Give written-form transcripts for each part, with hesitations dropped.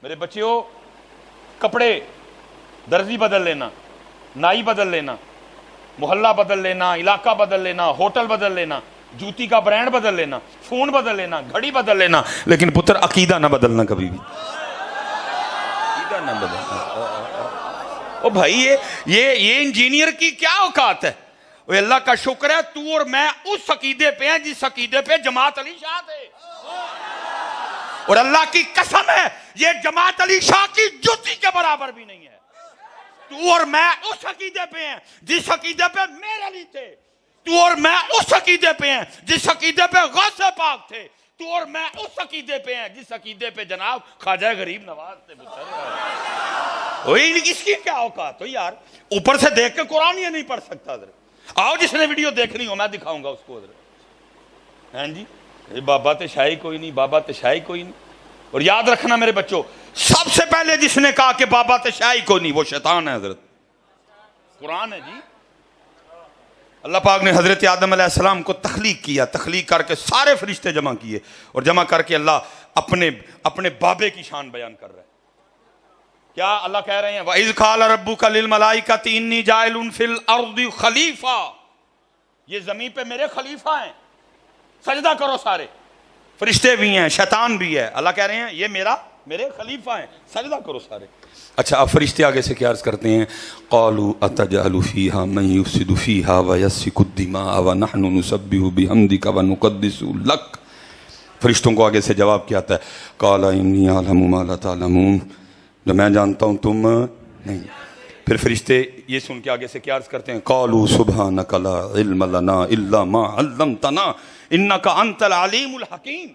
میرے بچیوں کپڑے درزی بدل لینا، نائی بدل لینا، محلہ بدل لینا، علاقہ بدل لینا، ہوٹل بدل لینا، جوتی کا برانڈ بدل لینا، فون بدل لینا، گھڑی بدل لینا، لیکن پتر عقیدہ نہ بدلنا کبھی بھی، عقیدہ نہ بدلنا۔ او بھائی یہ انجینئر کی کیا اوقات ہے؟ وہ اللہ کا شکر ہے تو اور میں اس عقیدے پہ ہیں جس عقیدے پہ جماعت علی شاہ تھے، اور اللہ کی قسم ہے یہ جماعت علی شاہ کی جوتی کے برابر بھی نہیں ہے۔ تو اور میں اس عقیدے پہ ہیں جس عقیدے پہ میرے علی تھے، تو اور میں اس عقیدے پہ ہیں جس عقیدے پہ غوث پاک تھے، تو اور میں اس عقیدے پہ ہیں جس عقیدے پہ جناب خواجہ غریب نواز تھے۔ اس کی کیا اوقات ہو یار؟ اوپر سے دیکھ کے قرآن یہ نہیں پڑھ سکتا حضرت۔ آؤ جس نے ویڈیو دیکھنی ہو میں دکھاؤں گا اس کو حضرت۔ ہاں جی بابا تے شاہی کوئی نہیں، بابا تے شاہی کوئی نہیں۔ اور یاد رکھنا میرے بچوں، سب سے پہلے جس نے کہا کہ بابا تے شاہی کوئی نہیں وہ شیطان ہے حضرت، قرآن ہے جی۔ اللہ پاک نے حضرت آدم علیہ السلام کو تخلیق کیا، تخلیق کر کے سارے فرشتے جمع کیے، اور جمع کر کے اللہ اپنے بابے کی شان بیان کر رہا ہے۔ کیا اللہ کہہ رہے ہیں وَإِذْ قَالَ رَبُّكَ لِلْمَلَائِكَةِ إِنِّي جَاعِلٌ فِي الْأَرْضِ خَلِيفَةً، یہ زمین پہ میرے خلیفہ ہیں، سجدہ کرو سارے، فرشتے بھی ہیں، شیطان بھی ہے۔ اللہ کہہ رہے ہیں یہ میرے خلیفہ ہیں، سجدہ کرو سارے۔ اچھا اب فرشتے آگے سے کیا عرض کرتے ہیں؟ قَالُوا أَتَجْعَلُ فِيهَا مَن يُفْسِدُ فِيهَا وَيَسْفِكُ الدِّمَاءَ وَنَحْنُ نُسَبِّحُ بِحَمْدِكَ وَنُقَدِّسُ لَكَ۔ فرشتوں کو آگے سے جواب کیا آتا ہے؟ قَالَ إِنِّي أَعْلَمُ مَا لَا تَعْلَمُونَ، جو میں جانتا ہوں تم نہیں۔ پھر فرشتے یہ سن کے آگے سے کیا عرض کرتے ہیں؟ قَالُوا سُبْحَانَكَ لَا عِلْمَ لَنَا إِلَّا مَا عَلَّمْتَنَا إِنَّكَ أَنْتَ الْعَلِيمُ الْحَكِيمُ۔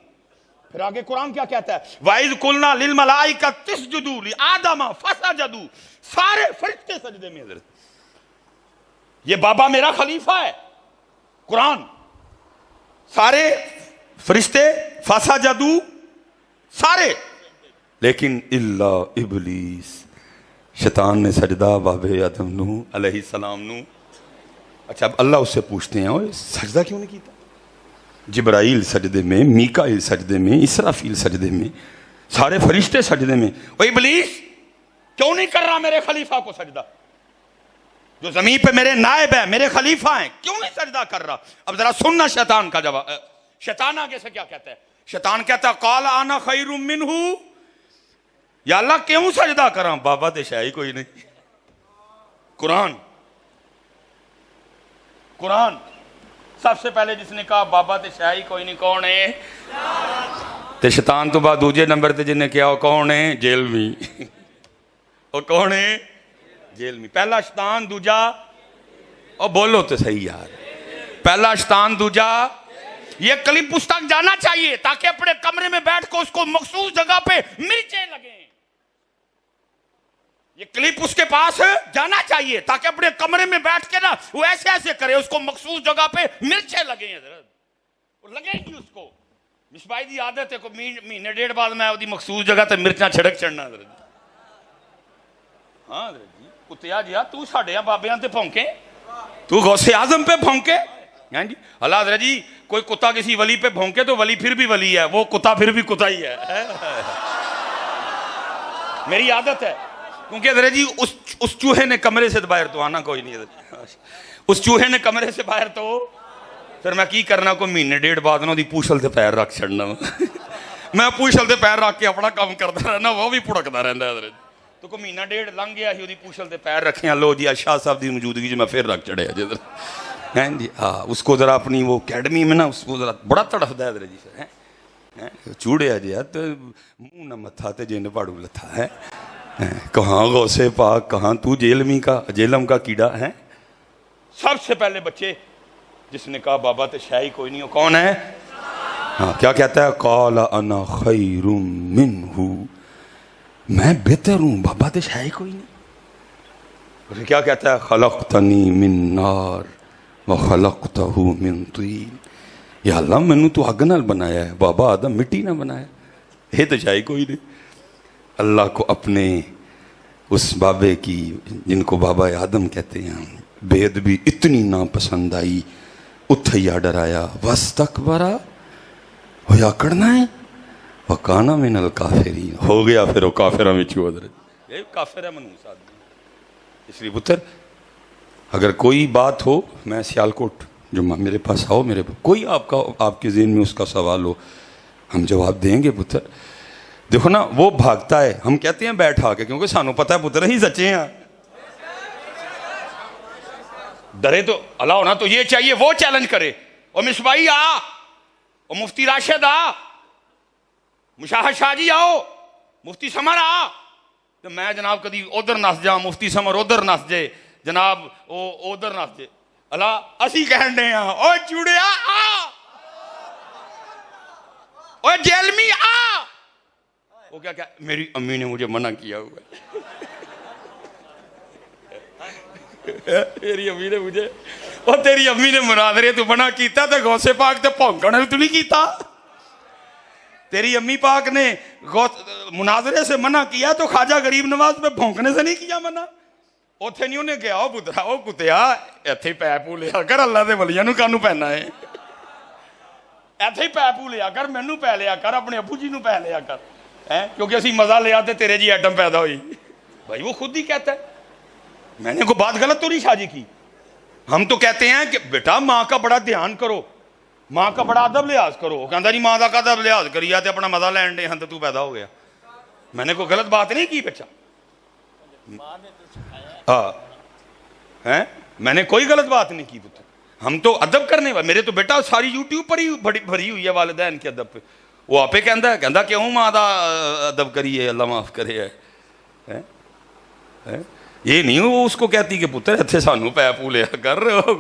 پھر آگے قرآن کیا کہتا ہے؟ وَإِذْ قُلْنَا لِلْمَلَائِكَةِ اسْجُدُوا لِآدَمَ فَسَجَدُوا، سارے فرشتے سجدے میں حضرت۔ یہ بابا میرا خلیفہ ہے، قرآن، سارے فرشتے فَسَجَدُوا سارے، لیکن الا ابلیس، شیطان نے سجدہ بابے آدم نو علیہ السلام نو۔ اچھا اب اللہ اس سے پوچھتے ہیں اوہ سجدہ کیوں نہیں کیتا؟ جبرائیل سجدے میں، میکائیل سجدے میں، اسرافیل سجدے میں، سارے فرشتے سجدے میں، اوہ ابلیس کیوں نہیں کر رہا میرے خلیفہ کو سجدہ؟ جو زمین پہ میرے نائب ہیں، میرے خلیفہ ہیں، کیوں نہیں سجدہ کر رہا؟ اب ذرا سننا شیطان کا جواب۔ شیطان آگے سے کیا کہتا ہے؟ شیطان کہتا ہے قال انا خیر منہ، یا اللہ کیوں سجدہ کراں، بابا تے شاہی کوئی نہیں۔ قرآن سب سے پہلے جس نے کہا بابا تے شاہی کوئی نہیں کون ہے؟ تے شیطان تو بعد دوجے نمبر تے جن نے کیا وہ کون ہے؟ جیلوی۔ وہ کون ہے؟ جیلوی۔ پہلا شیطان، دوجا اور بولو تو صحیح یار، پہلا شیطان، دوجا۔ یہ کلپ اس تک جانا چاہیے تاکہ اپنے کمرے میں بیٹھ کو اس کو مخصوص جگہ پہ مرچیں لگیں۔ یہ کلپ اس کے پاس جانا چاہیے تاکہ اپنے کمرے میں بیٹھ کے نا وہ ایسے ایسے کرے، اس کو مخصوص جگہ پہ مرچیں لگیں حضرت، اور لگیں گی اس کو۔ مصباح دی عادت ہے کو مہینے ڈیڑھ بعد میں وہ مخصوص جگہ تے مرچاں چھڑک چڑھنا حضرت۔ ہاں حضرت جی کتیا جیا تو ساڈے بابیاں تے بھونکے، تو غوث اعظم پہ بھونکے۔ ہاں جی اللہ حضرت جی کوئی کتا کسی ولی پہ بھونکے تو ولی پھر بھی ولی ہے، وہ کتا پھر بھی کتا ہی ہے۔ میری عادت ہے، کیونکہ حضرت جی اس چوہے نے کمرے سے باہر تو آنا کوئی نہیں حضرت، اس چوہے نے کمرے سے باہر تو پھر میں کی کرنا کو مہینے ڈیڑھ بعد نا دی پوچھل تے پیر رکھ چھڑنا، میں پوچھل تے پیر رکھ کے اپنا کام کرتا رہنا، وہ بھی پڑکتا رہتا ہے حضرت۔ تو کوئی مہینہ ڈیڑھ لنگ گیا ہی، وہ پوچھل تے پیر رکھے ہیں، لو جی شاہ صاحب دی موجودگی جو میں پھر رکھ چڑھے حضرت۔ ہیں جی ہاں اس کو ذرا اپنی وہ اکیڈمی میں نا اس کو ذرا بڑا تڑفدا ہے حضرت جی سے، چوڑیا جی تو منہ نہ متھا تے جن پاڑو لتھا ہے، کہاں غوث پاک، کہاں تو جیلم کا کیڑا ہے۔ سب سے پہلے بچے جس نے کہا بابا تے شاہی کوئی نہیں، وہ کون ہے؟ ہاں کیا کہتا ہے؟ قال انا خیر منہ، میں بہتر ہوں، بابا تے شاہی کوئی نہیں۔ پھر کیا کہتا ہے؟ خلقتنی من نار وخلقتہ من طین، یا اللہ میں تو اگ نال بنایا ہے، بابا آدم مٹی نہ بنایا، یہ تو شاہی کوئی نہیں۔ اللہ کو اپنے اس بابے کی جن کو بابا آدم کہتے ہیں بے ادبی اتنی ناپسند آئی، اتھیا ڈرایا، واستکبرا، ہویا کرنا ہے، وکانا من الکافرین، ہو گیا پھر وہ کافراں وچوں حضرت، یہ کافر ہے منوس آدمی۔ اس لیے پتر اگر کوئی بات ہو، میں سیالکوٹ جمعہ میرے پاس آؤ، میرے کوئی آپ کے ذہن میں اس کا سوال ہو، ہم جواب دیں گے پتر۔ دیکھو نا وہ بھاگتا ہے، ہم کہتے ہیں بیٹھا کے، کیونکہ سانو پتہ ہے پتر ہی سچے ہیں۔ ڈرے تو اللہ ہونا تو یہ چاہیے وہ چیلنج کرے، او مصباحی آ، او مفتی راشد آ، مشاہد شاہ جی آؤ، مفتی سمر آ، تو میں جناب کدی ادھر نس جا، مفتی سمر ادھر نس جائے، جناب او ادھر نس جائے، اللہ اسی کہن دے ہاں او چوڑیا آ، او جیلمی آ، وہ کیا میری امی نے مجھے منع کیا ہوا ہے، میری امی نے مجھے، اور تیری امی نے مناظرے تو منع کیتا تو غوث پاک تے بھونکنے تو نہیں کیتا، تیری امی پاک نے مناظرے سے منع کیا تو خواجہ غریب نواز پہ بھونکنے سے نہیں کیا منع؟ اوتھے نہیں انہیں کہا او پترا او کتیا ایتھے پے پو لیا کر، اللہ دے ولیاں نو کانوں پہنا ہے، ایتھے پے پو لیا کر، مینوں پہ لیا کر، اپنے ابو جی نو پہ لیا کر، کیونکہ اسی مزہ لیا تے تیرے جی ایٹم پیدا ہوئی۔ بھائی وہ خود ہی کہتا ہے، میں نے کوئی بات غلط تو نہیں شاہ جی کی؟ ہم تو کہتے ہیں کہ بیٹا ماں کا بڑا دھیان کرو، ماں کا بڑا ادب لحاظ کرو، وہ کہتا جی ماں کا ادب لحاظ کریے تے اپنا مزہ لین دے ہاں تے تو پیدا ہو گیا۔ میں نے کوئی غلط بات نہیں کی بچہ، ہاں میں نے کوئی غلط بات نہیں کی پتر، ہم تو ادب کرنے والے، میرے تو بیٹا ساری یوٹیوب پر ہی بھری ہوئی ہے والدین کے ادب پہ، وہ آپ کہندا کیوں ماں دا ادب کریے اللہ معاف کرے ہے، یہ نہیں وہ اس کو کہتی کہ پتر اتھے سانو پے پو لیا کر،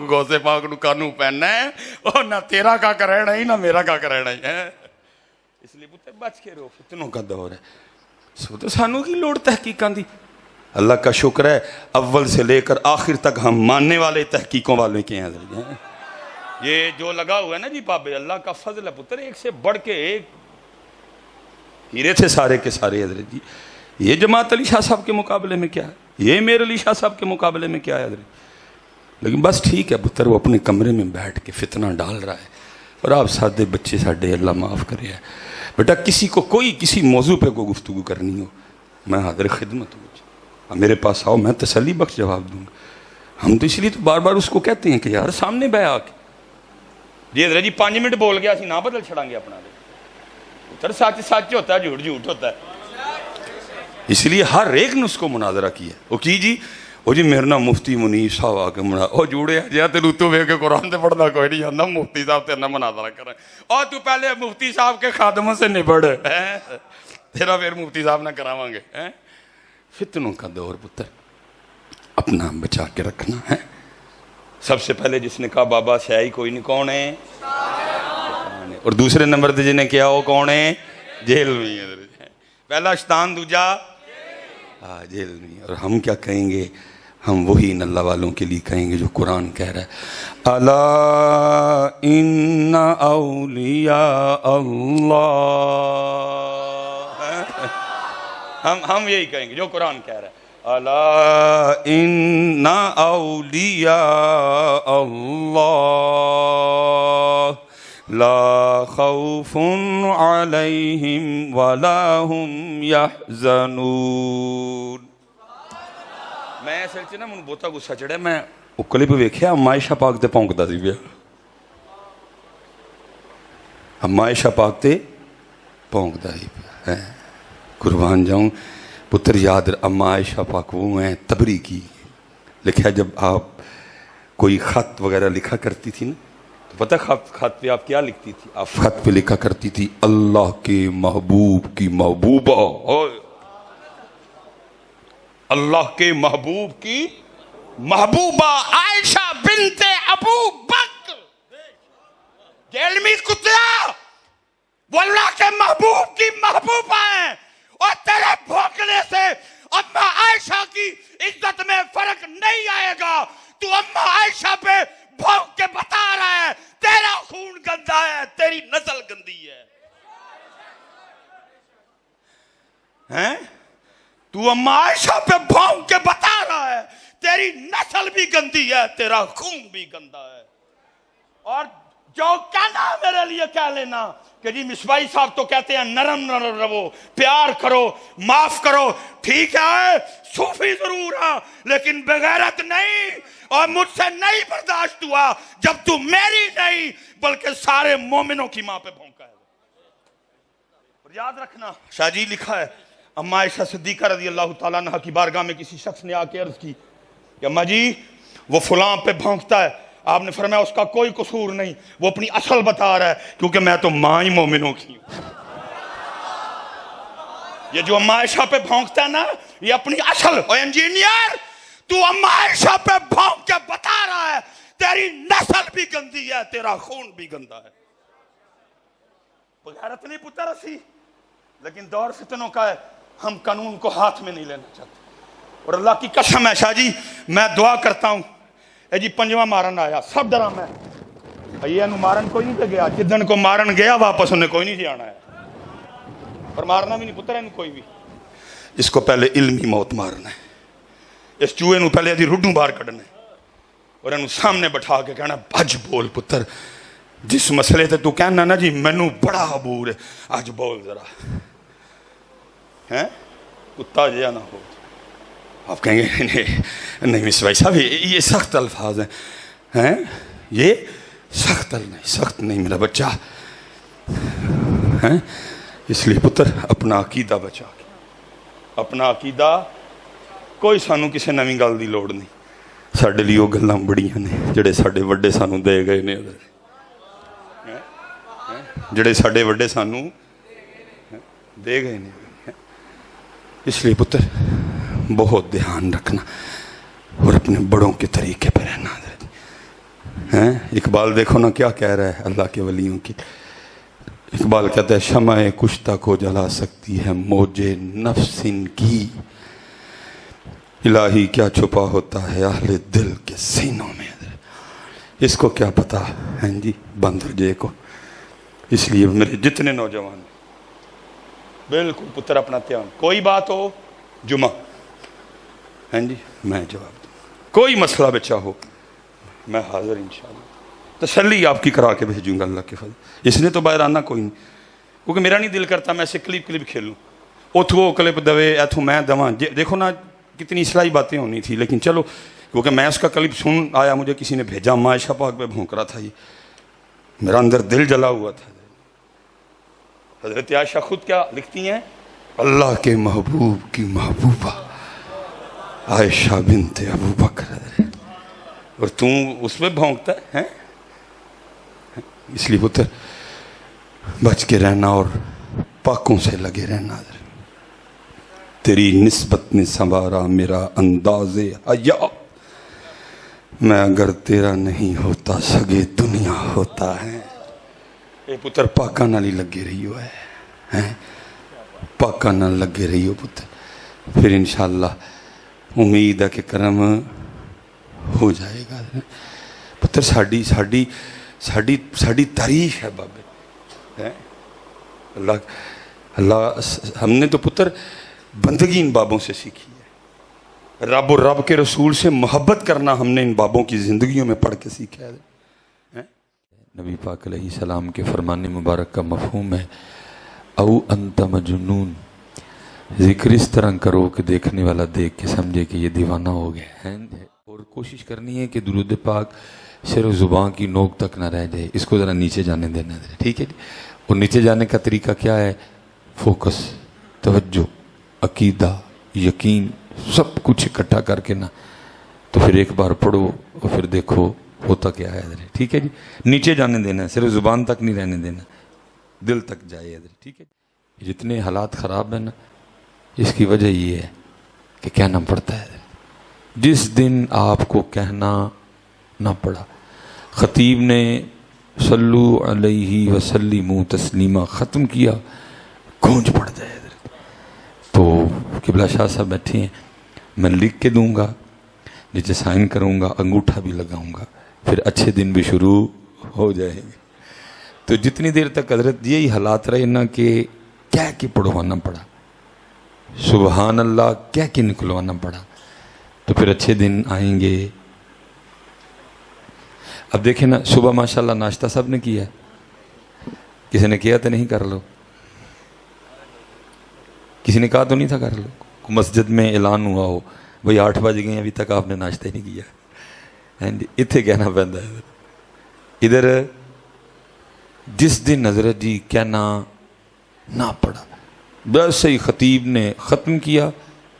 غوث پاک نو کانوں پہننا ہے، اور نہ تیرا کا کرنا ہی نہ میرا کا کرنا ہی ہے، اس لیے پتر بچ کے رہو، فتنوں کا دور ہے، سو تو سانو کی لوڑ تحقیقاں دی، اللہ کا شکر ہے اول سے لے کر آخر تک ہم ماننے والے تحقیقوں والے کے ہیں، یہ جو لگا ہوا ہے نا جی بابے، اللہ کا فضل ہے پتر، ایک سے بڑھ کے ایک ہیرے تھے سارے کے سارے حضرت جی، یہ جماعت علی شاہ صاحب کے مقابلے میں کیا ہے، یہ میر علی شاہ صاحب کے مقابلے میں کیا ہے حضرت، لیکن بس ٹھیک ہے پتر، وہ اپنے کمرے میں بیٹھ کے فتنہ ڈال رہا ہے، اور آپ سادے بچے ساڈے اللہ معاف کرے ہے، بیٹا کسی کو کوئی کسی موضوع پہ کوئی گفتگو کرنی ہو میں حاضر خدمت ہوں، میرے پاس آؤ، میں تسلی بخش جواب دوں گا، ہم تو اس لیے تو بار بار اس کو کہتے ہیں کہ یار سامنے بہ آ کے، جی حضرت جی 5 منٹ بول گیا اسی نہ بدل چھڑاں گے اپنا، پتر سچ سچ ہوتا ہے، جھوٹ جھوٹ ہوتا ہے، اس لیے ہر ایک نے اس کو مناظرہ کیا، وہ کی جی وہ جی میرے نام مفتی منیر صاحب آ کے وہ جوڑے جی تیرو تو ویکھ کے قرآن تے پڑھنا کوئی نہیں جاندا، مفتی صاحب تیرے نال مناظرہ کریں، اور تو پہلے مفتی صاحب کے خادموں سے نبڑ، تیرا پھر مفتی صاحب نہ کراواں گے، فتنوں کا دور پتر، اپنا بچا کے رکھنا ہے۔ سب سے پہلے جس نے کہا بابا سیاہی کوئی نہیں، کون ہے؟ اور دوسرے نمبر پہ جس نے کیا وہ کون ہے؟ جیل میں، پہلا شیطان، دوجا جیل میں، اور ہم کیا کہیں گے؟ ہم وہی ان اللہ والوں کے لیے کہیں گے جو قرآن کہہ رہا ہے، الا ان اولیاء اللہ، ہم یہی کہیں گے جو قرآن کہہ رہا ہے، الا ان اولیاء اللہ لا خوف علیہم ولا ہم یحزنون۔ میں اصل چ نا مجھے بہتا غصہ چڑھا، میں وہ کلپ ویکھیا اما عائشہ پاک تے پونکدا سی پیا، اما عائشہ پاک تے پونکدا سی پیا، قربان جاؤں پتر یاد اما عائشہ پاک وہ ہیں تبری کی، لکھا جب آپ کوئی خط وغیرہ لکھا کرتی تھی نا، تو پتہ خط پہ آپ کیا لکھتی تھی؟ آپ خط پہ لکھا کرتی تھی اللہ کے محبوب کی محبوبہ، اللہ کے محبوب کی محبوبہ عائشہ بنت ابو بکر، جیلمی کتیا وہ اللہ کے محبوب کی محبوبہ ہیں، اور تیرے بھونکنے سے اما عائشہ کی عزت میں فرق نہیں آئے گا، تو اما عائشہ پہ بھونک کے بتا رہا ہے تیرا خون گندا ہے، تیری نسل گندی ہے، تو اما عائشہ پہ بھونک کے بتا رہا ہے تیری نسل بھی گندی ہے، تیرا خون بھی گندا ہے، اور جو کہنا ہے میرے لیے کہہ لینا کہ جی مصباحی صاحب تو کہتے ہیں نرم نرم رہو، پیار کرو، معاف کرو، ٹھیک ہے صوفی ضرور ہے لیکن بغیرت نہیں، اور مجھ سے نہیں برداشت ہوا جب تو میری نہیں بلکہ سارے مومنوں کی ماں پہ بھونکا ہے۔ اور یاد رکھنا شاہ جی لکھا ہے، اما عائشہ صدیقہ رضی اللہ تعالیٰ عنہ کی بارگاہ میں کسی شخص نے آ کے عرض کی کہ اما جی وہ فلاں پہ بھونکتا ہے، آپ نے فرمایا اس کا کوئی قصور نہیں، وہ اپنی اصل بتا رہا ہے کیونکہ میں تو ماں ہی مومنوں کی ہوں۔ یہ جو اما عائشہ پہ بھونکتا ہے نا یہ اپنی اصل، اور انجینئر تو اما عائشہ پہ بھونک کے بتا رہا ہے تیری نسل بھی گندی ہے، تیرا خون بھی گندا ہے۔ بغیرت نہیں پتر اسی، لیکن دور فتنوں کا ہے، ہم قانون کو ہاتھ میں نہیں لینا چاہتے۔ اور اللہ کی قسم ہے شاہ جی میں دعا کرتا ہوں، اے جی پنجواں مارن آیا سب ڈرا میں یہ انو مارن کوئی نہیں گیا، جدن کو مارن گیا واپس انہیں کوئی نہیں جانا ہے، اور مارنا بھی نہیں پتر انو کوئی بھی، اس کو پہلے علمی موت مارنا ہے، اس چوہے نو پہلے ادھی رڈوں باہر کھڑنا ہے اور انو سامنے بٹھا کے کہنا بھج بول پتر، جس مسئلے تے تو کہنا نا جی مینوں بڑا عبور ہے آج بول ذرا، ہیں کتا جیا نہ ہو۔ آپ کہیں گے نہیں مصباحی صاحب یہ سخت الفاظ ہیں، یہ سخت نہیں میرا بچہ، ہیں اس لیے پتر اپنا عقیدہ بچا کے، اپنا عقیدہ، کوئی سانو کسی نویں گل دی لوڑ نہیں، ساڈے لیے وہ گلاں بڑیاں نے جڑے ساڈے وڈے سانو دے گئے نے، جڑے ساڈے وڈے سانو دے گئے نے۔ اس لیے پتر بہت دھیان رکھنا اور اپنے بڑوں کے طریقے پہ رہنا۔ اقبال دیکھو نا کیا کہہ رہا ہے اللہ کے ولیوں کی، اقبال کہتا ہے شمع کشتہ کو جلا سکتی ہے موج نفس ان کی، الہی کیا چھپا ہوتا ہے اہل دل کے سینوں میں، اس کو کیا پتا ہے جی بندر جے کو۔ اس لیے میرے جتنے نوجوان بالکل پتر اپنا دھیان، کوئی بات ہو جمعہ ہیں جی میں جواب دوں، کوئی مسئلہ بچہ ہو میں حاضر انشاءاللہ، تسلی آپ کی کرا کے بھیجوں گا اللہ کے فضل۔ اس نے تو باہر آنا کوئی نہیں، کیونکہ میرا نہیں دل کرتا میں سے کلپ کھیلوں، اتھو کلپ دوے ایتھو میں دواں، دیکھو نا کتنی اصلاحی باتیں ہونی تھی، لیکن چلو کیونکہ میں اس کا کلپ سن آیا، مجھے کسی نے بھیجا اما عائشہ پاک پہ بھونک رہا تھا، یہ میرا اندر دل جلا ہوا تھا۔ حضرت عائشہ خود کیا لکھتی ہیں، اللہ کے محبوب کی محبوبہ عائشہ بنت ابو بکر، اور تم اس میں بھونکتا ہے۔ اس لیے پتر بچ کے رہنا اور پاکوں سے لگے رہنا، تیری نسبت نے سنوارا میرا انداز حیا، میں اگر تیرا نہیں ہوتا سگے دنیا ہوتا ہے۔ اے پتر پاکاں نال ہی لگے رہی ہو ہے، پاکاں نال لگے رہی ہو پتر، پھر انشاءاللہ امید ہے کہ کرم ہو جائے گا۔ پتر ساڑی تعریف ہے بابے، اللہ ہم نے تو پتر بندگی ان بابوں سے سیکھی ہے، رب اور رب کے رسول سے محبت کرنا ہم نے ان بابوں کی زندگیوں میں پڑھ کے سیکھا ہے۔ نبی پاک علیہ السلام کے فرمان مبارک کا مفہوم ہے او انت مجنون، ذکر اس طرح کرو کہ دیکھنے والا دیکھ کے سمجھے کہ یہ دیوانہ ہو گیا ہے، اور کوشش کرنی ہے کہ درود پاک صرف زبان کی نوک تک نہ رہ جائے، اس کو ذرا نیچے جانے دینا ہے، ٹھیک ہے جی۔ اور نیچے جانے کا طریقہ کیا ہے؟ فوکس، توجہ، عقیدہ، یقین، سب کچھ اکٹھا کر کے نا، تو پھر ایک بار پڑھو اور پھر دیکھو ہوتا کیا ہے ادھر، ٹھیک ہے جی۔ نیچے جانے دینا ہے، صرف زبان تک نہیں رہنے دینا، دل تک جائے ادھر، ٹھیک ہے جی۔ جتنے حالات خراب ہیں نا اس کی وجہ یہ ہے کہ کہنا پڑتا ہے، جس دن آپ کو کہنا نہ پڑا، خطیب نے صلو علیہ وسلم تسلیمہ ختم کیا، گونج پڑ جائے ادھر، تو قبلہ شاہ صاحب بیٹھے ہیں، میں لکھ کے دوں گا، نیچے سائن کروں گا، انگوٹھا بھی لگاؤں گا، پھر اچھے دن بھی شروع ہو جائیں گے۔ تو جتنی دیر تک حضرت یہی حالات رہے نا کہ کہہ کے پڑھوانا پڑا، سبحان اللہ کہہ کے نکلوانا پڑا، تو پھر اچھے دن آئیں گے۔ اب دیکھیں نا صبح ماشاءاللہ ناشتہ سب نے کیا ہے, کسی نے کیا تو نہیں کر لو, کسی نے کہا تو نہیں تھا کر لو. مسجد میں اعلان ہوا ہو بھئی 8 بج گئے ابھی تک آپ نے ناشتہ ہی نہیں کیا, اتنے کہنا پہنتا ہے. ادھر جس دن حضرت جی کہنا نہ پڑا, بس ہی خطیب نے ختم کیا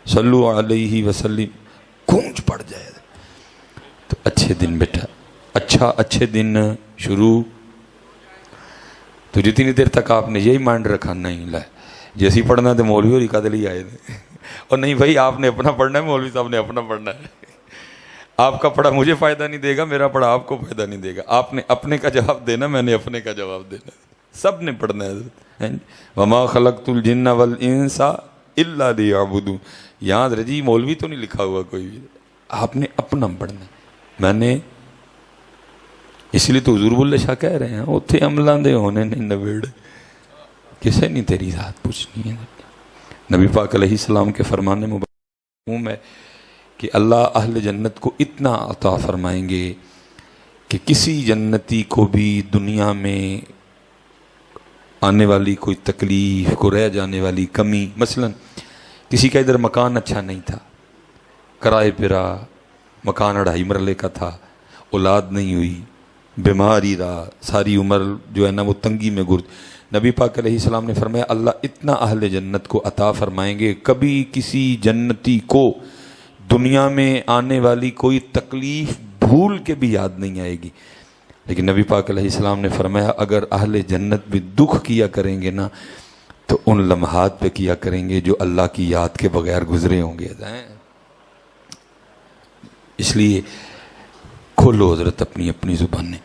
صلو علیہ وسلم گونج پڑ جائے تو اچھے دن بیٹھا, اچھے دن شروع. تو جتنی دیر تک آپ نے یہی مائنڈ رکھا نہیں لائے جیسی پڑھنا تو مولوی اور قدل ہی آئے تھے, اور نہیں بھائی آپ نے اپنا پڑھنا ہے, مولوی صاحب نے اپنا پڑھنا ہے. آپ کا پڑھا مجھے فائدہ نہیں دے گا, میرا پڑھا آپ کو فائدہ نہیں دے گا. آپ نے اپنے کا جواب دینا, میں نے اپنے کا جواب دینا, سب نے پڑھنا ہے. وما خلقت الجن والانس الا لیعبدون. یہاں رجی مولوی تو نہیں لکھا ہوا کوئی بھی, آپ نے اپنا پڑھنا ہے. میں نے اس لیے تو حضور بلے شاہ کہہ رہے ہیں اتھے عملان دے ہونے نہیں نویڑ, کسے نہیں تیری ذات پوچھنی ہے. نبی پاک علیہ السلام کے فرمان مبارک ہے کہ اللہ اہل جنت کو اتنا عطا فرمائیں گے کہ کسی جنتی کو بھی دنیا میں آنے والی کوئی تکلیف, کو رہ جانے والی کمی, مثلا کسی کا ادھر مکان اچھا نہیں تھا, کرائے پہ رہا, مکان 2.5 مرلے کا تھا, اولاد نہیں ہوئی, بیماری رہا, ساری عمر جو ہے نا وہ تنگی میں گرد. نبی پاک علیہ السلام نے فرمایا اللہ اتنا اہل جنت کو عطا فرمائیں گے کبھی کسی جنتی کو دنیا میں آنے والی کوئی تکلیف بھول کے بھی یاد نہیں آئے گی. لیکن نبی پاک علیہ السلام نے فرمایا اگر اہل جنت بھی دکھ کیا کریں گے نا تو ان لمحات پہ کیا کریں گے جو اللہ کی یاد کے بغیر گزرے ہوں گے. اس لیے کھولو حضرت اپنی اپنی زبانیں,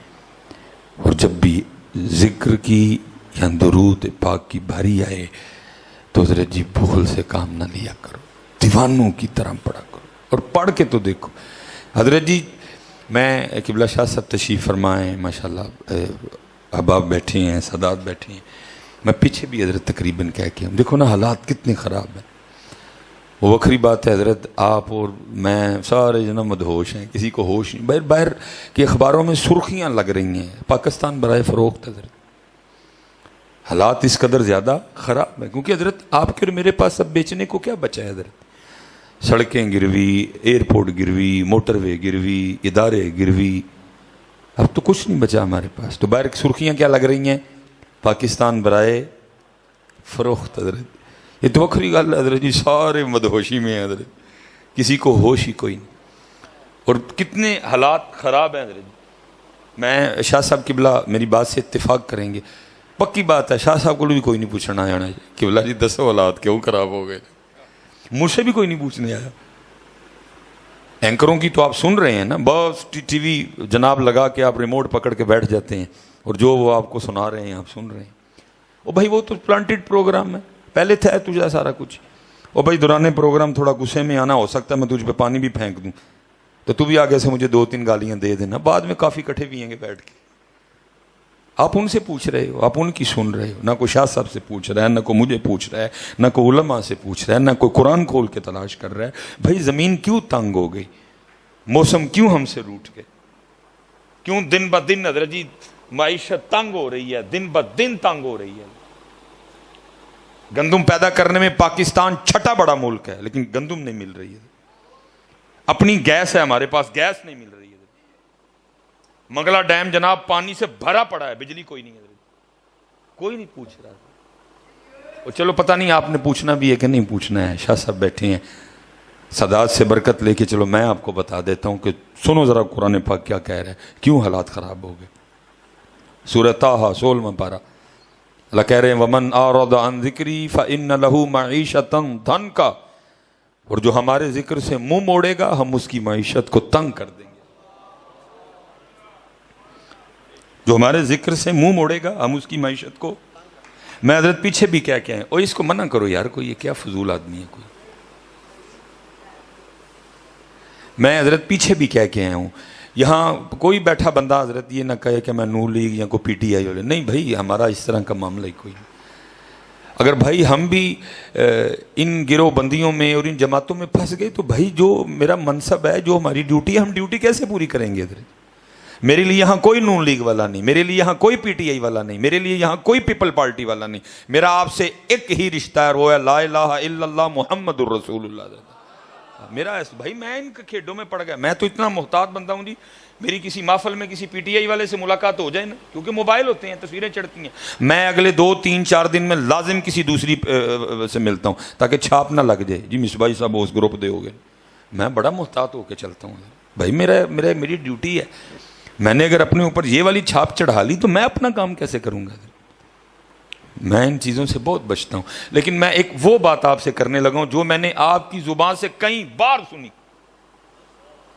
اور جب بھی ذکر کی یا درود پاک کی بھاری آئے تو حضرت جی بخل سے کام نہ لیا کرو, دیوانوں کی طرح پڑھا کرو, اور پڑھ کے تو دیکھو. حضرت جی میں قبلہ شاہ صاحب تشریف فرمائیں, ماشاءاللہ احباب بیٹھے ہیں, سادات بیٹھے ہیں, میں پیچھے بھی حضرت تقریباً کہہ کے ہوں, دیکھو نا حالات کتنے خراب ہیں. وہ وکری بات ہے حضرت, آپ اور میں سارے جنم مدہوش ہیں, کسی کو ہوش نہیں. باہر کے اخباروں میں سرخیاں لگ رہی ہیں پاکستان برائے فروخت. حضرت حالات اس قدر زیادہ خراب ہیں کیونکہ حضرت آپ کے اور میرے پاس اب بیچنے کو کیا بچا ہے حضرت. سڑکیں گروی, ایئرپورٹ گروی, موٹر وے گروی, ادارے گروی, اب تو کچھ نہیں بچا ہمارے پاس. تو باہر سرخیاں کیا لگ رہی ہیں, پاکستان برائے فروخت. حضرت یہ تو وکری گل ہے حضرت جی, سارے مدہوشی میں ہیں حضرت, کسی کو ہوش ہی کوئی نہیں. اور کتنے حالات خراب ہیں حضرت. میں شاہ صاحب قبلہ میری بات سے اتفاق کریں گے, پکی بات ہے, شاہ صاحب کو بھی کوئی نہیں پوچھنا آنا قبلہ جی دسو حالات کیوں خراب ہو گئے, مجھ سے بھی کوئی نہیں پوچھنے آیا. اینکروں کی تو آپ سن رہے ہیں نا, بس ٹی وی جناب لگا کے آپ ریموٹ پکڑ کے بیٹھ جاتے ہیں اور جو وہ آپ کو سنا رہے ہیں آپ سن رہے ہیں. او بھائی وہ تو پلانٹڈ پروگرام ہے, پہلے تھا تجھے سارا کچھ. او بھائی دوران پروگرام تھوڑا غصے میں آنا, ہو سکتا ہے میں تجھ پہ پانی بھی پھینک دوں تو بھی آگے سے مجھے 2-3 گالیاں دے دینا, بعد میں کافی کٹھے بھی ہیں گے بیٹھ کے. آپ ان سے پوچھ رہے ہو, آپ ان کی سن رہے ہو, نہ کوئی شاہ صاحب سے پوچھ رہا ہے, نہ کوئی مجھے پوچھ رہا ہے, نہ کوئی علماء سے پوچھ رہا ہے, نہ کوئی قرآن کھول کے تلاش کر رہا ہے. بھائی زمین کیوں تنگ ہو گئی, موسم کیوں ہم سے روٹ گئے, کیوں دن بہ دن حضرت جی معیشت تنگ ہو رہی ہے, دن بہ دن تنگ ہو رہی ہے. گندم پیدا کرنے میں پاکستان 6واں بڑا ملک ہے لیکن گندم نہیں مل رہی ہے. اپنی گیس ہے ہمارے پاس, گیس نہیں مل رہی ہے. منگلا ڈیم جناب پانی سے بھرا پڑا ہے, بجلی کوئی نہیں ہے, کوئی نہیں پوچھ رہا. اور چلو پتہ نہیں آپ نے پوچھنا بھی ہے کہ نہیں پوچھنا ہے, شاہ صاحب بیٹھے ہیں سادات سے برکت لے کے. چلو میں آپ کو بتا دیتا ہوں کہ سنو ذرا قرآن پاک کیا کہہ رہا ہے, کیوں حالات خراب ہو گئے. سورہ طٰہٰ 16واں پارہ, اللہ کہہ رہے ہیں وَمَنْ أَعْرَضَ عَنْ ذِكْرِي فَإِنَّ لَهُ مَعِيشَةً ضَنْكًا, اور جو ہمارے ذکر سے منہ موڑے گا ہم اس کی معیشت کو تنگ کر دیں گے. جو ہمارے ذکر سے منہ موڑے گا ہم اس کی معیشت کو. میں حضرت پیچھے بھی کیا کہیں, اور اس کو منع کرو یار, کوئی یہ کیا فضول آدمی ہے کوئی. میں حضرت پیچھے بھی کیا کہ آیا ہوں, یہاں کوئی بیٹھا بندہ حضرت یہ نہ کہے کہ میں نون لیگ یا کوئی پی ٹی آئی والے, نہیں بھائی ہمارا اس طرح کا معاملہ ہی کوئی نہیں. اگر بھائی ہم بھی ان گروہ بندیوں میں اور ان جماعتوں میں پھنس گئے تو بھائی جو میرا منصب ہے, جو ہماری ڈیوٹی ہے, ہم ڈیوٹی کیسے پوری کریں گے حضرت. میرے لیے یہاں کوئی نون لیگ والا نہیں, میرے لیے یہاں کوئی پی ٹی آئی والا نہیں, میرے لیے یہاں کوئی پیپل پارٹی والا نہیں. میرا آپ سے ایک ہی رشتہ ہے, وہ ہے لا الہ الا اللہ محمد الرسول اللہ. میرا بھائی میں ان کے کھیڈوں میں پڑ گیا. میں تو اتنا محتاط بندہ ہوں جی, میری کسی محفل میں کسی پی ٹی آئی والے سے ملاقات ہو جائے نا, کیونکہ موبائل ہوتے ہیں, تصویریں چڑھتی ہیں, میں اگلے 2-3-4 دن میں لازم کسی دوسری سے ملتا ہوں تاکہ چھاپ نہ لگ جائے جی مصباحی صاحب اس گروپ دے ہو گئے. میں بڑا محتاط ہو کے چلتا ہوں بھائی, میری ڈیوٹی ہے. میں نے اگر اپنے اوپر یہ والی چھاپ چڑھا لی تو میں اپنا کام کیسے کروں گا؟ میں ان چیزوں سے بہت بچتا ہوں. لیکن میں ایک وہ بات آپ سے کرنے لگا ہوں جو میں نے آپ کی زبان سے کئی بار سنی,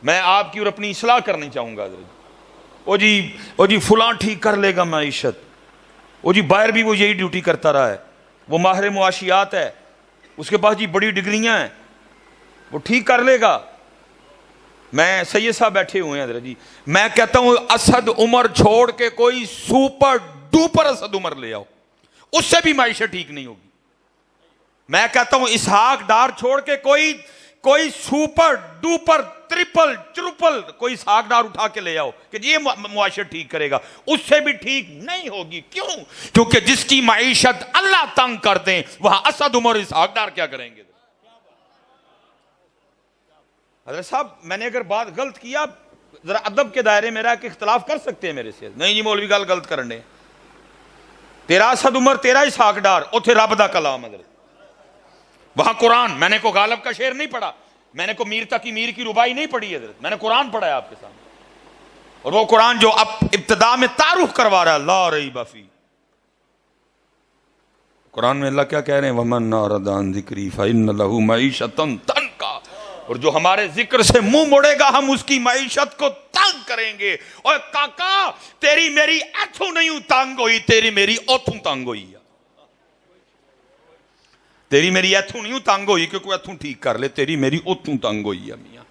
میں آپ کی اور اپنی اصلاح کرنی چاہوں گا. او جی فلاں ٹھیک کر لے گا معیشت, او جی باہر بھی وہ یہی ڈیوٹی کرتا رہا ہے, وہ ماہر معاشیات ہے, اس کے پاس جی بڑی ڈگریاں ہیں, وہ ٹھیک کر لے گا. میں سید صاحب بیٹھے ہوئے ہیں حضرت جی, میں کہتا ہوں اسد عمر چھوڑ کے کوئی سپر ڈوپر اسد عمر لے آؤ, اس سے بھی معیشت ٹھیک نہیں ہوگی. میں کہتا ہوں اسحاق ڈار چھوڑ کے کوئی سپر ڈوپر ٹرپل کوئی اسحاق ڈار اٹھا کے لے آؤ کہ یہ معیشت ٹھیک کرے گا, اس سے بھی ٹھیک نہیں ہوگی. کیوں؟ کیونکہ جس کی معیشت اللہ تنگ کر دیں وہاں اسد عمر اسحاق ڈار کیا کریں گے؟ حضرت صاحب میں نے اگر بات غلط کیا ذرا ادب کے دائرے میں رہ کے اختلاف کر سکتے ہیں میرے سے. نہیں جی مولوی گل غلط کرنے, تیرا اسد عمر تیرا اسحاق ڈار اوتھے رب دا کلام حضرت, وہاں قرآن. میں نے کو غالب کا شعر نہیں پڑھا, میں نے کو میر تقی میر کی ربائی نہیں پڑھی حضرت, میں نے قرآن پڑھا ہے آپ کے سامنے. اور وہ قرآن جو اب ابتدا میں تعارف کروا رہا ہے لا ریب فیہ. قرآن میں اللہ کیا کہہ رہے ہیں؟ وَمَنْ أَعْرَضَ عَنْ ذِكْرِي فَإِنَّ لَهُ مَعِيشَةً ضَنْكًا. اور جو ہمارے ذکر سے منہ موڑے گا ہم اس کی معیشت کو تنگ کریں گے. اور کاکا تیری میری ایتھوں نہیں تنگ ہوئی, تیری میری اوتھوں تنگ ہوئی ہے. تیری میری ایتھوں نہیں تنگ ہوئی کہ کوئی ایتھوں ٹھیک کر لے, تیری میری اوتھوں تنگ ہوئی ہے میاں.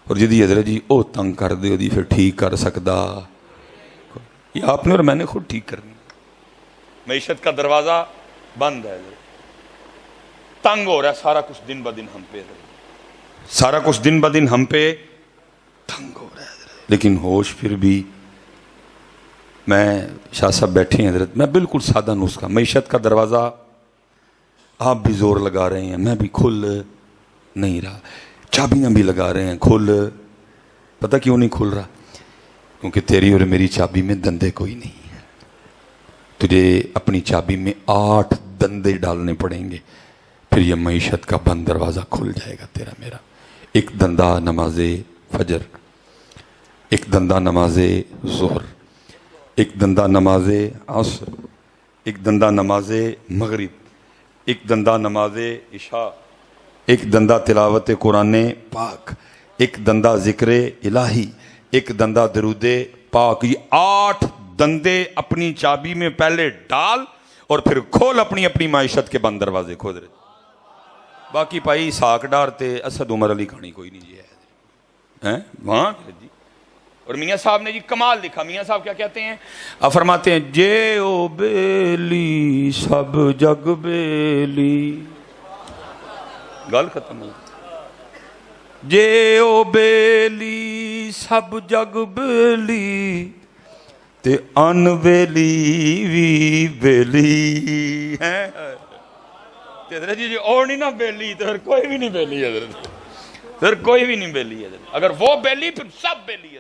اور جدی حضرت جی او تنگ کر دے دی پھر ٹھیک کر سکدا, یہ آپ نے اور میں نے خود ٹھیک کرنی. معیشت کا دروازہ بند ہے, تنگ ہو رہا ہے سارا کچھ دن بدن ہم پہ, سارا کچھ دن بدن ہم پہ تنگ ہو رہا ہے. لیکن ہوش پھر بھی میں شاہ صاحب بیٹھے ہیں حضرت, میں بالکل سادہ نسخہ, معیشت کا دروازہ آپ بھی زور لگا رہے ہیں, میں بھی کھل نہیں رہا, چابیاں بھی لگا رہے ہیں, کھل. پتہ کیوں نہیں کھل رہا؟ کیونکہ تیری اور میری چابی میں دندے کوئی نہیں. تجھے اپنی چابی میں 8 دندے ڈالنے پڑیں گے, پھر یہ معیشت کا بند دروازہ کھل جائے گا تیرا میرا. ایک دندہ نماز فجر, ایک دندہ نماز ظہر, ایک دندہ نماز عصر, ایک دندہ نماز مغرب, ایک دندہ نماز عشاء, ایک دندہ تلاوت قرآن پاک, ایک دندہ ذکر الہی, ایک دندہ درود پاک. یہ 8 دندے اپنی چابی میں پہلے ڈال اور پھر کھول اپنی اپنی معیشت کے بند دروازے کھول رہے. باقی پائی ساک ڈار تے اسد عمر علی کھانی کوئی نہیں جی ہے وہاں جی. اور میاں صاحب نے جی کمال لکھا. میاں صاحب کیا کہتے ہیں؟ آپ فرماتے ہیں جے او بیلی سب جگ بیلی. گل ختم ہو. جے او بیلی سب جگ بیلی تے ان بیلی وی بیلی ہے. حضرت جی اور نہیں نا بیلی تو پھر کوئی بھی نہیں بیلی حضرت, پھر کوئی بھی نہیں بیلی حضرت. اگر وہ بیلی پھر سب بیلی.